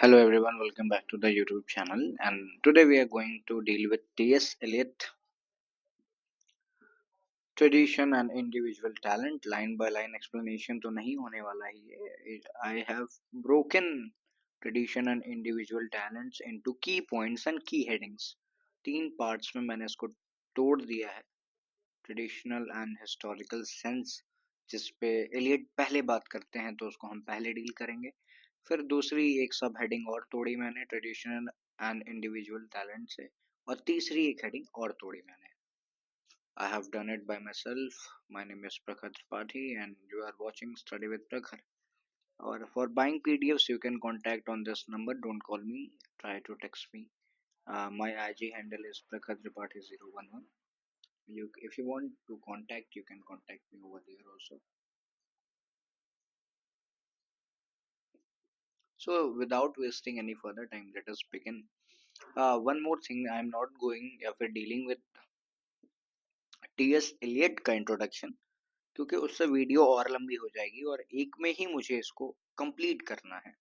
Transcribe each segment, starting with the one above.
Hello everyone, welcome back to the YouTube channel, and today we are going to deal with T.S. Eliot, tradition and individual talent. Line by line explanation तो नहीं होने वाला ही है. I have broken tradition and individual talents into key points and key headings. 3 parts में मैंने इसको तोड़ दिया है. ट्रेडिशनल एंड हिस्टोरिकल सेंस, जिस पे एलियट पहले बात करते हैं तो उसको हम पहले डील करेंगे. फिर दूसरी एक सब हेडिंग और तोड़ी मैंने ट्रेडिशनल एंड इंडिविजुअल टैलेंट से, और तीसरी एक हेडिंग और तोड़ी मैंने. I have done it by myself. My name is Prakhar Tripathi and you are watching study with Prakhar. और for buying PDFs you can contact on this number. Don't call me, try to text me. My IG handle is Prakhar Tripathi 011. If you want to contact, you can contact me over there also. So without wasting any further time, let us begin. One more thing, I am not going after dealing with T.S. Eliot का introduction, क्योंकि उससे video और लंबी हो जाएगी और एक में ही मुझे इसको कंप्लीट करना है.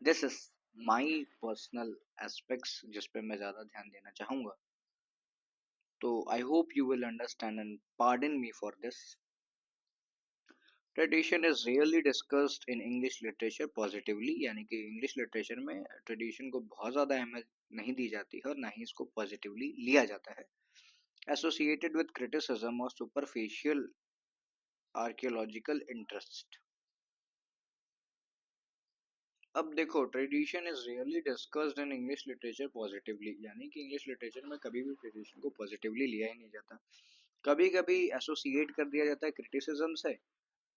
This is my personal aspects जिस पे मैं ज़्यादा ध्यान देना चाहूँगा. तो I hope you will understand and pardon me for this. Tradition is really discussed in English literature positively, यानी कि इंग्लिश लिटरेचर में ट्रेडिशन को बहुत ज़्यादा अहमियत नहीं दी जाती है और ना ही इसको पॉजिटिवली लिया जाता है. एसोसिएटेड विद क्रिटिसिज्म और सुपरफिशियल आर्कियोलॉजिकल इंटरेस्ट. अब देखो, tradition is really discussed in English literature positively, यानी कि इंग्लिश लिटरेचर में कभी भी ट्रेडिशन को पॉजिटिवली लिया ही नहीं जाता. कभी कभी एसोसिएट कर दिया जाता है क्रिटिसिज्म से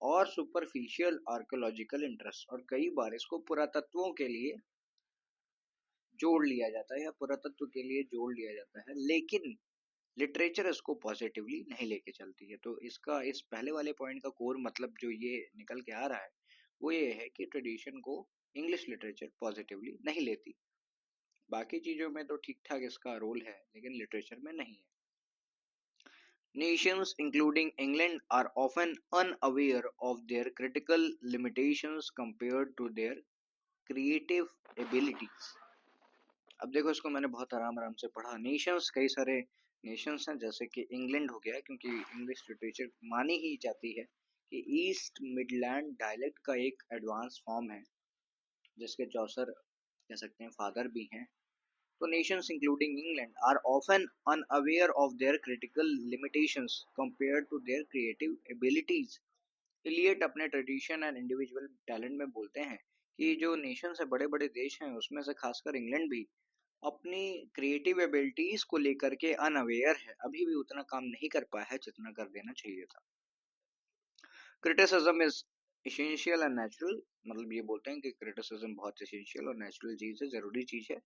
और सुपरफिशियल आर्कियोलॉजिकल इंटरेस्ट, और कई बार इसको पुरातत्वों के लिए जोड़ लिया जाता है या पुरातत्व के लिए जोड़ लिया जाता है, लेकिन लिटरेचर इसको पॉजिटिवली नहीं लेके चलती है. तो इसका इस पहले वाले पॉइंट का कोर मतलब जो ये निकल के आ रहा है वो ये है कि ट्रेडिशन को इंग्लिश लिटरेचर पॉजिटिवली नहीं लेती. बाकी चीज़ों में तो ठीक ठाक इसका रोल है, लेकिन लिटरेचर में नहीं है. Nations, including England, are often unaware of their critical limitations compared to their creative abilities. अब देखो, इसको मैंने बहुत आराम आराम से पढ़ा. नेशंस, कई सारे नेशंस हैं, जैसे कि इंग्लैंड हो गया, क्योंकि इंग्लिश लिटरेचर मानी ही जाती है कि ईस्ट मिडलैंड डायलेक्ट का एक एडवांस फॉर्म है, जिसके चौसर कह सकते हैं फादर भी हैं. So nations including England are often unaware of their critical limitations compared to their creative abilities. Eliot अपने ट्रेडिशन एंड इंडिविजुअल टैलेंट में बोलते हैं कि जो नेशन से बड़े बड़े देश हैं उसमें से खासकर इंग्लैंड भी अपनी क्रिएटिव एबिलिटीज को लेकर के अनअवेयर है, अभी भी उतना काम नहीं कर पाया है जितना कर देना चाहिए था. Criticism is essential and natural, मतलब ये बोलते हैं कि क्रिटिसिज्म बहुत एसेंशियल और नेचुरल चीज़ है, ज़रूरी चीज़ है.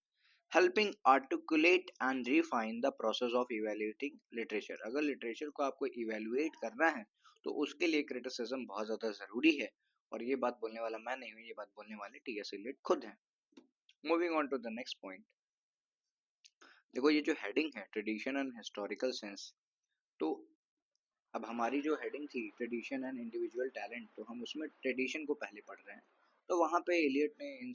Helping articulate and refine the process of evaluating literature. अगर लिटरेचर को आपको इवेल्युएट करना है तो उसके लिए क्रिटिसिज्म बहुत ज़्यादा ज़रूरी है, और ये बात बोलने वाला मैं नहीं हूँ, ये बात बोलने वाले T.S. Eliot खुद हैं. Moving on to the next point. देखो, ये जो हेडिंग है ट्रेडिशन एंड हिस्टोरिकल सेंस, तो अब हमारी जो हेडिंग थी ट्रेडिशन एंड इंडिविजुअल टैलेंट, तो हम उसमें ट्रेडिशन को पहले पढ़ रहे हैं. तो वहाँ पे एलियट ने इन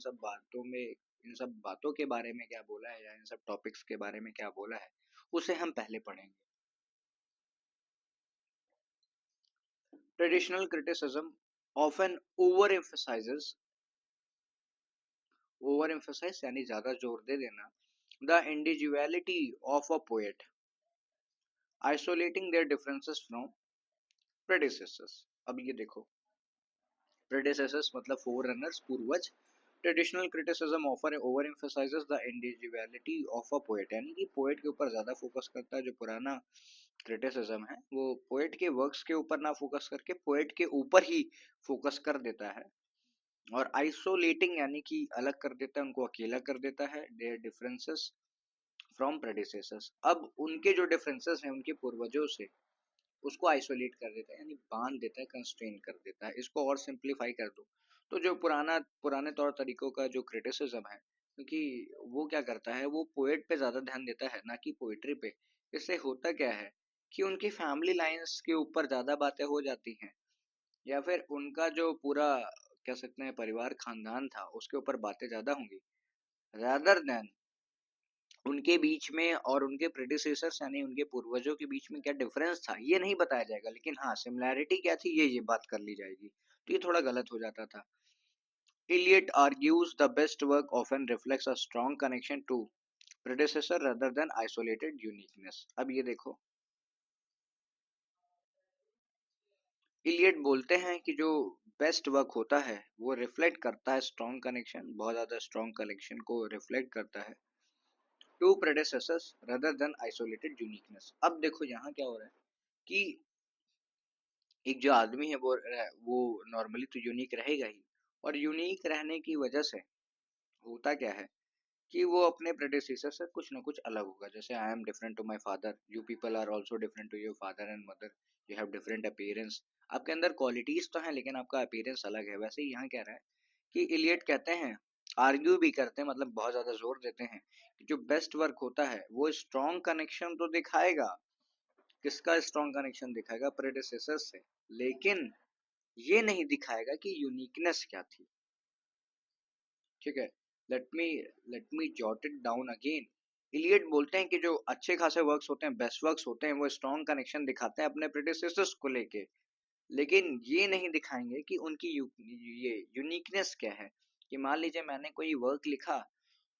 सब बातों के बारे में क्या बोला है, या इन सब टॉपिक्स के बारे में क्या बोला है, उसे हम पहले पढ़ेंगे. Traditional criticism often over emphasize यानी ज्यादा जोर दे देना, the individuality of a poet, isolating their differences from predecessors. अब ये देखो, प्रेडिसेसर्स मतलब फोररनर्स, पूर्वज. ट्रेडिशनल क्रिटिसिज्म ऑफर over emphasizes the individuality of a poet, यानी कि पोएट के ऊपर ज़्यादा फोकस करता है. जो पुराना क्रिटिसिज्म है वो पोएट के वर्क्स के ऊपर ना फोकस करके पोएट के ऊपर ही फोकस कर देता है. और आइसोलेटिंग यानी कि अलग कर देता है, उनको अकेला कर देता है. देयर डिफरेंसेस फ्रॉम प्रेडिसेसर्स, अब उनके जो डिफरेंसेस हैं उनके पूर्वजों से, उसको आइसोलेट कर देता है, यानी बांध देता है, कंस्ट्रेन कर देता है. इसको और सिंप्लीफाई कर दो तो जो पुराने तौर तरीकों का जो क्रिटिसिज्म है, क्योंकि वो क्या करता है, वो पोएट पे ज़्यादा ध्यान देता है ना कि पोएट्री पे. इससे होता क्या है कि उनकी फैमिली लाइंस के ऊपर ज़्यादा बातें हो जाती हैं, या फिर उनका जो पूरा कह सकते हैं परिवार खानदान था उसके ऊपर बातें ज़्यादा होंगी. rather than उनके बीच में और उनके प्रेडिसेसर्स यानी उनके पूर्वजों के बीच में क्या डिफरेंस था ये नहीं बताया जाएगा, लेकिन हाँ सिमिलैरिटी क्या थी ये बात कर ली जाएगी, तो ये थोड़ा गलत हो जाता था। Eliot argues the best work often reflects a strong connection to predecessor rather than isolated uniqueness। अब ये देखो, इलियट बोलते हैं कि जो बेस्ट वर्क होता है वो रिफ्लेक्ट करता है स्ट्रॉन्ग कनेक्शन, बहुत ज्यादा स्ट्रॉन्ग कनेक्शन को रिफ्लेक्ट करता है to प्रेडेसेसर्स rather than isolated uniqueness। अब देखो यहाँ क्या हो रहा है कि एक जो आदमी है वो नॉर्मली तो यूनिक रहेगा ही, और यूनिक रहने की वजह से होता क्या है कि वो अपने प्रेडिसेसर से कुछ ना कुछ अलग होगा। जैसे I am different to my father, you people are also different to your father and mother, you have different appearance. आपके अंदर क्वालिटीज तो हैं लेकिन आपका अपीयरेंस अलग है। वैसे ही यहाँ कह रहा है कि इलियट कहते हैं, आर्ग्यू भी करते हैं, मतलब बहुत ज्यादा जोर देते हैं कि जो बेस्ट वर्क होता है वो स्ट्रॉन्ग कनेक्शन तो दिखाएगा। किसका स्ट्रॉन्ग कनेक्शन दिखाएगा? प्रेडिसेसर से। लेकिन ये नहीं दिखाएगा कि यूनिकनेस क्या थी। ठीक है, let me jot it down again. Eliot बोलते हैं कि जो अच्छे खासे वर्क्स होते हैं, बेस्ट वर्क्स होते हैं, वो स्ट्रॉन्ग कनेक्शन दिखाते हैं अपने प्रेडिसेसर्स को लेके, लेकिन ये नहीं दिखाएंगे कि उनकी ये यूनिकनेस क्या है। कि मान लीजिए मैंने कोई वर्क लिखा,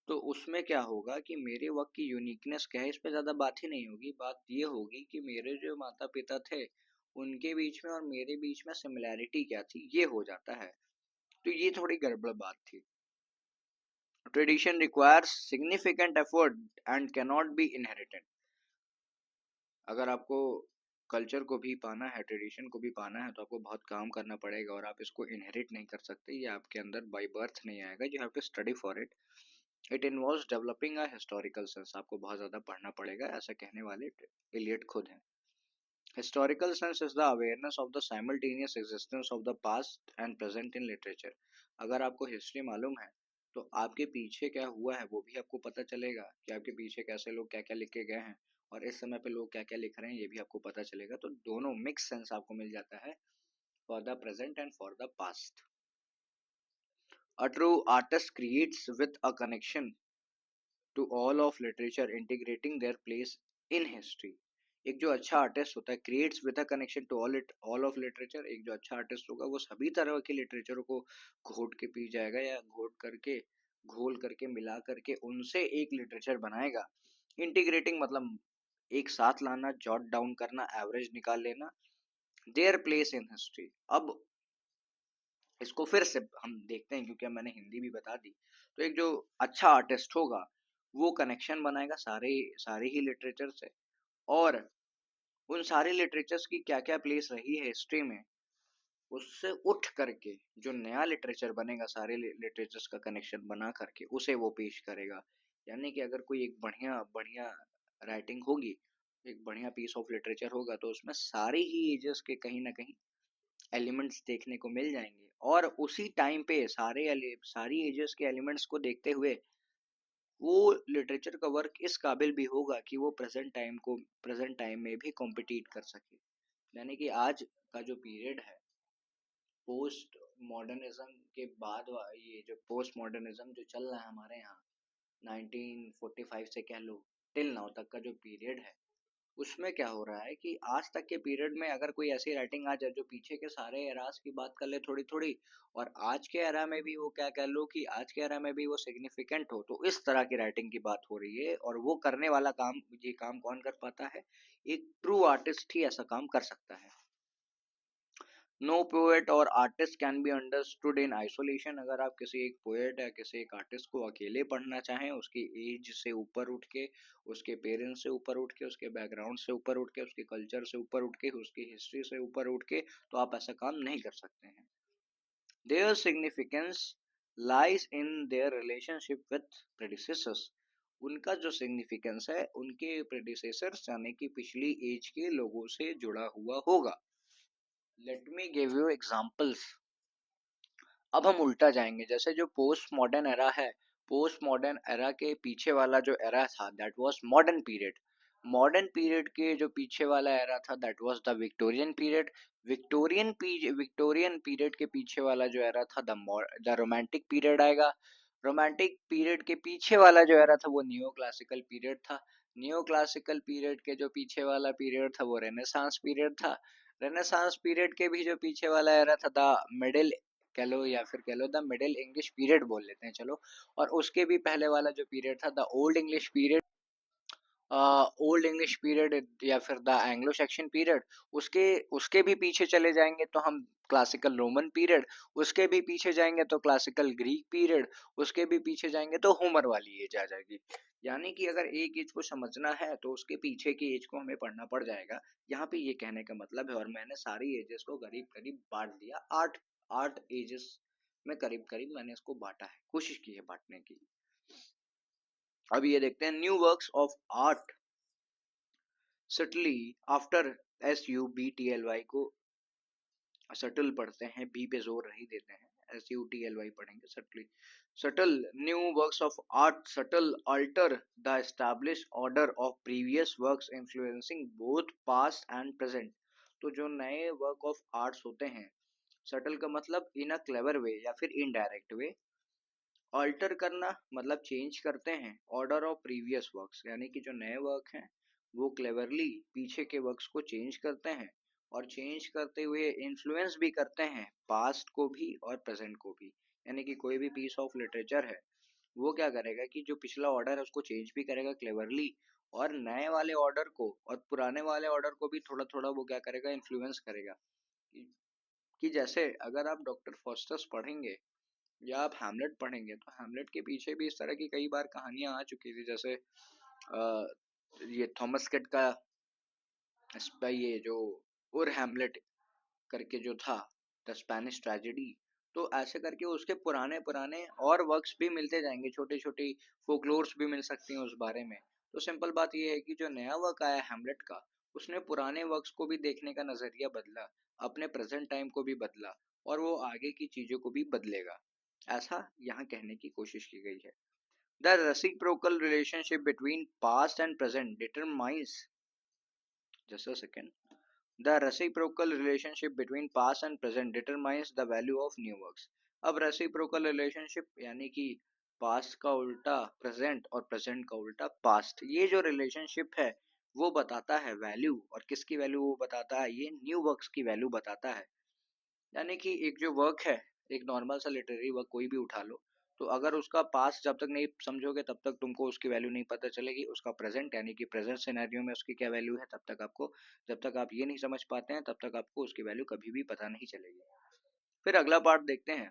तो उसमें क्या होगा कि मेरे वर्क की यूनिकनेस क्या है इस पे ज्यादा बात ही नहीं होगी। बात ये होगी कि मेरे जो माता पिता थे उनके बीच में और मेरे बीच में सिमिलैरिटी क्या थी, ये हो जाता है। तो ये थोड़ी गड़बड़ बात थी। Tradition requires significant effort and cannot be inherited। अगर आपको कल्चर को भी पाना है, ट्रेडिशन को भी पाना है, तो आपको बहुत काम करना पड़ेगा और आप इसको इनहेरिट नहीं कर सकते। ये आपके अंदर बाय बर्थ नहीं आएगा, you have to study for it. It involves developing a historical sense. आपको बहुत ज़्यादा पढ़ना पड़ेगा, ऐसा कहने वाले इलियट खुद हैं। Historical sense is the awareness of the simultaneous existence of the past and present in literature। अगर आपको हिस्ट्री मालूम है तो आपके पीछे क्या हुआ है वो भी आपको पता चलेगा, कि आपके पीछे कैसे लोग क्या क्या लिख के गए हैं और इस समय पे लोग क्या क्या लिख रहे हैं ये भी आपको पता चलेगा। तो दोनों मिक्स सेंस आपको मिल जाता है, for the present and for the past. A true artist creates with a connection to all of literature integrating their place in history। एक जो अच्छा आर्टिस्ट होता है creates with a connection to all of literature. एक जो अच्छा artist होगा वो सभी तरह के लिटरेचर को घोट के पी जाएगा या घोट करके घोल करके मिला करके उनसे एक लिटरेचर बनाएगा। इंटीग्रेटिंग मतलब एक साथ लाना, जॉट डाउन करना, एवरेज निकाल लेना, देयर प्लेस इन हिस्ट्री। अब इसको फिर से हम देखते हैं क्योंकि अब मैंने हिंदी भी बता दी। तो एक जो अच्छा आर्टिस्ट होगा वो कनेक्शन बनाएगा सारे सारे ही लिटरेचर से, और उन सारे लिटरेचर्स की क्या क्या प्लेस रही है हिस्ट्री में, उससे उठ करके जो नया लिटरेचर बनेगा सारे लिटरेचर्स का कनेक्शन बना करके उसे वो पेश करेगा। यानी कि अगर कोई एक बढ़िया बढ़िया राइटिंग होगी, एक बढ़िया पीस ऑफ लिटरेचर होगा, तो उसमें सारे ही एजेस के कहीं ना कहीं एलिमेंट्स देखने को मिल जाएंगे, और उसी टाइम पे सारी एजेस के एलिमेंट्स को देखते हुए वो लिटरेचर का वर्क इस काबिल भी होगा कि वो प्रेजेंट टाइम में भी कॉम्पिटिट कर सके। यानी कि आज का जो पीरियड है पोस्ट मॉडर्निज्म के बाद ये जो पोस्ट मॉडर्निज्म जो चल रहा है हमारे यहाँ 1945 से कह लो टिल नाउ तक का जो पीरियड है, उसमें क्या हो रहा है कि आज तक के पीरियड में अगर कोई ऐसी राइटिंग आ जाए जो पीछे के सारे एरास की बात कर ले थोड़ी थोड़ी, और आज के एरा में भी वो क्या कह लो कि आज के एरा में भी वो सिग्निफिकेंट हो, तो इस तरह की राइटिंग की बात हो रही है। और वो करने वाला काम, ये काम कौन कर पाता है? एक ट्रू आर्टिस्ट ही ऐसा काम कर सकता है। नो पोएट और artist can be understood in isolation. अगर आप किसी एक पोएट या किसी एक आर्टिस्ट को अकेले पढ़ना चाहें, उसकी एज से ऊपर उठ के, उसके पेरेंट्स से ऊपर उठ के, उसके बैकग्राउंड से ऊपर उठ के, उसके कल्चर से ऊपर उठ के, उसकी हिस्ट्री से ऊपर उठ के, तो आप ऐसा काम नहीं कर सकते हैं। Their significance lies in their relationship with predecessors. उनका जो सिग्निफिकेंस है उनके प्रेडिसेसर्स यानी कि पिछली एज के लोगों से जुड़ा हुआ होगा। Let me give you examples. अब हम उल्टा जाएंगे, जैसे जो पोस्ट मॉडर्न एरा है, पोस्ट मॉडर्न एरा के पीछे वाला जो एरा था that was modern period. Modern period के जो पीछे वाला एरा था that was the Victorian period. Victorian period के पीछे वाला जो एरा था द रोमांटिक पीरियड आएगा। रोमांटिक पीरियड के पीछे वाला जो एरा था वो नियो क्लासिकल पीरियड था। नियो क्लासिकल पीरियड के जो पीछे वाला पीरियड था वो रेनेसांस पीरियड था। रेनेसांस पीरियड के भी जो पीछे वाला एरा था द मिडिल कह लो या फिर कह लो द मिडिल इंग्लिश पीरियड बोल लेते हैं चलो। और उसके भी पहले वाला जो पीरियड था the old English period, old English period या फिर द एंग्लो सेक्शन पीरियड। उसके उसके भी पीछे चले जाएंगे तो हम क्लासिकल रोमन पीरियड, उसके भी पीछे जाएंगे तो क्लासिकल ग्रीक पीरियड, उसके भी पीछे जाएंगे तो होमर वाली एज आ जाएगी। यानी कि अगर एक एज को समझना है तो उसके पीछे की एज को हमें पढ़ना पड़ जाएगा। यहाँ पे ये कहने का मतलब है, और मैंने सारी एजेस को करीब करीब बांट दिया, आठ आठ एजेस में करीब करीब मैंने इसको बांटा है, कोशिश की है बांटने की। अब ये देखते हैं new works of art subtly after, SUBTLY को सटल पढ़ते हैं, बी पे जोर नहीं देते हैं, SUTLY पढ़ेंगे subtly. Subtle new works of art subtle alter the establish order of previous works influencing both past and present. तो जो नए वर्क ऑफ आर्ट्स होते हैं, सटल का मतलब इन अ क्लेवर वे या फिर इनडायरेक्ट वे, ऑल्टर करना मतलब चेंज करते हैं ऑर्डर ऑफ प्रीवियस वर्क्स, यानी कि जो नए वर्क हैं वो क्लेवरली पीछे के वर्क्स को चेंज करते हैं, और चेंज करते हुए इन्फ्लुएंस भी करते हैं पास्ट को भी और प्रेजेंट को भी। यानी कि कोई भी पीस ऑफ लिटरेचर है वो क्या करेगा कि जो पिछला ऑर्डर है उसको चेंज भी करेगा क्लेवरली, और नए वाले ऑर्डर को और पुराने वाले ऑर्डर को भी थोड़ा थोड़ा वो क्या करेगा, इन्फ्लुएंस करेगा। कि जैसे अगर आप डॉक्टर फॉस्टस पढ़ेंगे या आप हैमलेट पढ़ेंगे तो हैमलेट के पीछे भी इस तरह की कई बार कहानियां आ चुकी थी, जैसे ये थॉमस किट का ये जो और हैमलेट करके जो था द स्पेनिश ट्रेजेडी। तो ऐसे करके उसके पुराने पुराने और वर्क्स भी मिलते जाएंगे, छोटी छोटी फोकलोर्स भी मिल सकती हैं उस बारे में। तो सिंपल बात यह है कि जो नया वर्क आया हैमलेट का, उसने पुराने वर्क्स को भी देखने का नजरिया बदला, अपने प्रेजेंट टाइम को भी बदला, और वो आगे की चीजों को भी बदलेगा, ऐसा यहाँ कहने की कोशिश की गई है। The reciprocal relationship between past and present determines, just a second, The reciprocal relationship between past and present determines the value of new works. अब reciprocal relationship यानी कि past का उल्टा present और present का उल्टा past, ये जो relationship है वो बताता है value, और किसकी value वो बताता है, ये new works की value बताता है। यानी कि एक जो वर्क है, एक नॉर्मल सा लिटरेरी वर्क कोई भी उठा लो, तो अगर उसका पास्ट जब तक नहीं समझोगे तब तक तुमको उसकी वैल्यू नहीं पता चलेगी। उसका प्रेजेंट यानी कि प्रेजेंट सिनेरियो में उसकी क्या वैल्यू है, तब तक आपको, जब तक आप ये नहीं समझ पाते हैं तब तक आपको उसकी वैल्यू कभी भी पता नहीं चलेगी। फिर अगला पार्ट देखते हैं,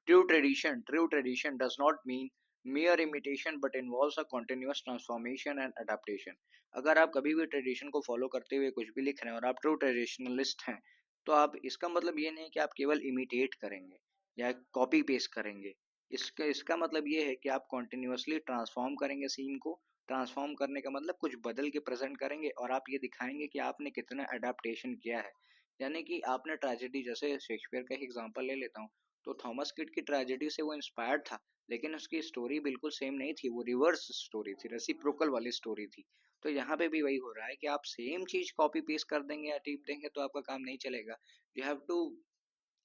true tradition. True tradition does not mean mere imitation but involves a continuous transformation and adaptation। अगर आप कभी भी ट्रेडिशन को फॉलो करते हुए कुछ भी लिख रहे हैं और आप ट्रू ट्रेडिशनलिस्ट हैं, तो आप, इसका मतलब ये नहीं कि आप केवल इमिटेट करेंगे या कॉपी पेस्ट करेंगे। इसका मतलब ये है कि आप कॉन्टिन्यूसली ट्रांसफॉर्म करेंगे सीन को। ट्रांसफॉर्म करने का मतलब कुछ बदल के प्रेजेंट करेंगे, और आप ये दिखाएंगे कि आपने कितना अडेप्टेशन किया है। यानी कि आपने ट्रेजेडी, जैसे शेक्सपियर का एग्जांपल ले लेता हूँ, तो थॉमस किड की ट्रेजेडी से वो इंस्पायर्ड था, लेकिन उसकी स्टोरी बिल्कुल सेम नहीं थी, वो रिवर्स स्टोरी थी, रेसिप्रोकल वाली स्टोरी थी। तो यहाँ पे भी वही हो रहा है कि आप सेम चीज कॉपी पेस्ट कर देंगे या टिप देंगे तो आपका काम नहीं चलेगा। यू हैव टू,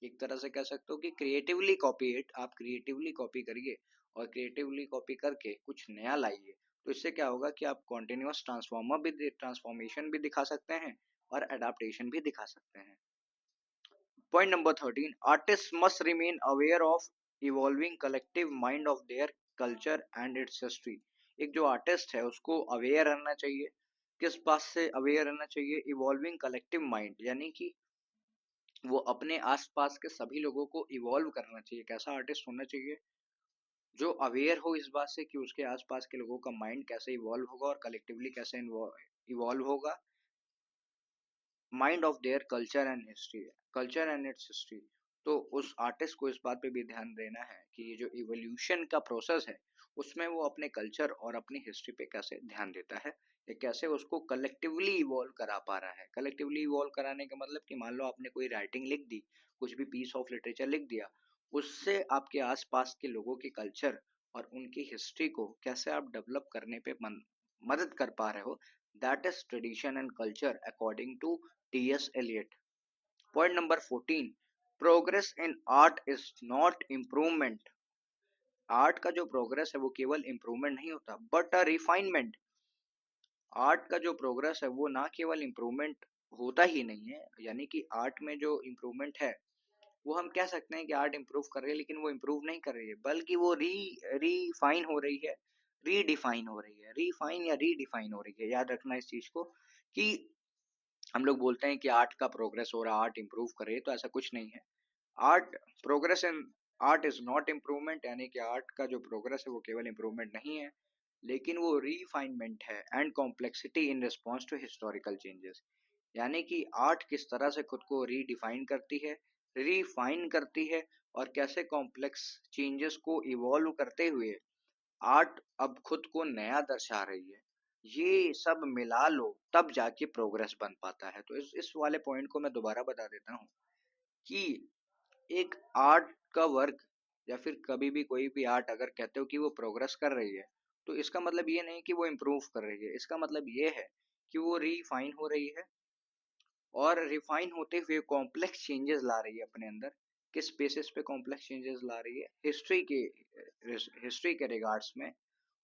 एक तरह से कह सकते हो कि क्रिएटिवली कॉपी इट, आप क्रिएटिवली कॉपी करिए और क्रिएटिवली कॉपी करके कुछ नया लाइए। तो इससे क्या होगा कि आप कॉन्टिन्यूस ट्रांसफॉर्मेशन भी दिखा सकते हैं और अडेप्टेशन भी दिखा सकते हैं। Point number 13, artists must remain aware of evolving collective mind of their culture and its history। एक जो आर्टिस्ट है उसको अवेयर रहना चाहिए, किस बात से अवेयर रहना चाहिए, इवॉल्विंग कलेक्टिव माइंड, यानी कि वो अपने आसपास के सभी लोगों को इवॉल्व करना चाहिए। कैसा आर्टिस्ट होना चाहिए, जो अवेयर हो इस बात से कि उसके आसपास के लोगों का माइंड कैसे इवॉल्व होगा और कलेक्टिवली कैसे इवॉल्व होगा, mind of their culture and history, culture and it's history. तो उस आर्टिस्ट को इस बात पे भी ध्यान देना है कि ये जो इवोल्यूशन का प्रोसेस है उसमें वो अपने कल्चर और अपनी हिस्ट्री पे कैसे ध्यान देता है, या कैसे उसको कलेक्टिवली इवॉल्व करा पा रहा है। कलेक्टिवली इवॉल्व कराने का मतलब कि मान लो आपने कोई राइटिंग लिख दी, कुछ भी पीस ऑफ लिटरेचर लिख दिया, उससे आपके आसपास के लोगों के कल्चर और उनकी हिस्ट्री को कैसे आप डेवलप करने पे मदद कर पा रहे हो, that is tradition and culture according to T.S. Eliot। Point number 14, progress in art is not improvement, art का जो प्रोग्रेस है वो केवल इम्प्रूवमेंट नहीं होता बट अ रिफाइनमेंट। आर्ट का जो प्रोग्रेस है वो ना केवल इम्प्रूवमेंट होता ही नहीं है, यानी कि आर्ट में जो इम्प्रूवमेंट है वो हम कह सकते हैं कि आर्ट इम्प्रूव कर रही है, लेकिन वो इम्प्रूव नहीं कर रही है बल्कि वो रीफाइन हो रही है, रीडिफाइन हो रही है, रीफाइन या रीडिफाइन हो रही है। याद रखना इस चीज को कि हम लोग बोलते हैं कि आर्ट का प्रोग्रेस हो रहा है, आर्ट इम्प्रूव कर रही है, तो ऐसा कुछ नहीं है। Art progress in art is not improvement, यानी कि आर्ट का जो प्रोग्रेस है वो केवल इम्प्रूवमेंट नहीं है, लेकिन वो रीफाइनमेंट है and complexity in response to historical changes. यानी कि आर्ट किस तरह से खुद को रीडिफाइन करती है, रीफाइन करती है, और कैसे कॉम्प्लेक्स चेंजेस को इवॉल्व करते हुए आर्ट अब खुद को नया दर्शा रही है। ये सब मिला लो तब जाके प्रोग्रेस बन पाता है। तो इस वाले पॉइंट को मैं दोबारा बता देता हूँ कि एक आर्ट का वर्क या फिर कभी भी कोई भी आर्ट अगर कहते हो कि वो प्रोग्रेस कर रही है, तो इसका मतलब ये नहीं कि वो इम्प्रूव कर रही है, इसका मतलब ये है कि वो रीफाइन हो रही है और रिफाइन होते हुए कॉम्प्लेक्स चेंजेस ला रही है अपने अंदर। किस बेसिस पे कॉम्प्लेक्स चेंजेस ला रही है? हिस्ट्री के रिगार्ड्स में,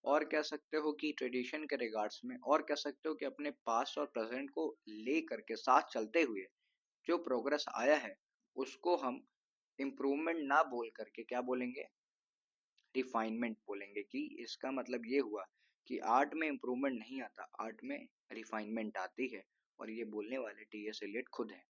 और कह सकते हो कि ट्रेडिशन के रिगार्ड्स में, और कह सकते हो कि अपने पास्ट और प्रेजेंट को ले करके साथ चलते हुए जो प्रोग्रेस आया है उसको हम इम्प्रूवमेंट ना बोल करके क्या बोलेंगे? रिफाइनमेंट बोलेंगे। कि इसका मतलब ये हुआ कि आर्ट में इम्प्रूवमेंट नहीं आता, आर्ट में रिफाइनमेंट आती है, और ये बोलने वाले टी एस एलियट खुद हैं।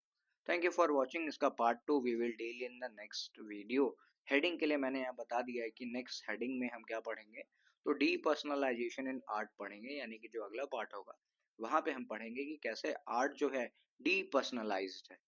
Thank you for watching. इसका part 2 we will deal in the next video. Heading के लिए मैंने यहाँ बता दिया है कि नेक्स्ट हेडिंग में हम क्या पढ़ेंगे, तो डी पर्सनलाइजेशन इन आर्ट पढ़ेंगे, यानी कि जो अगला पार्ट होगा वहां पे हम पढ़ेंगे कि कैसे आर्ट जो है डी पर्सनलाइज्ड है।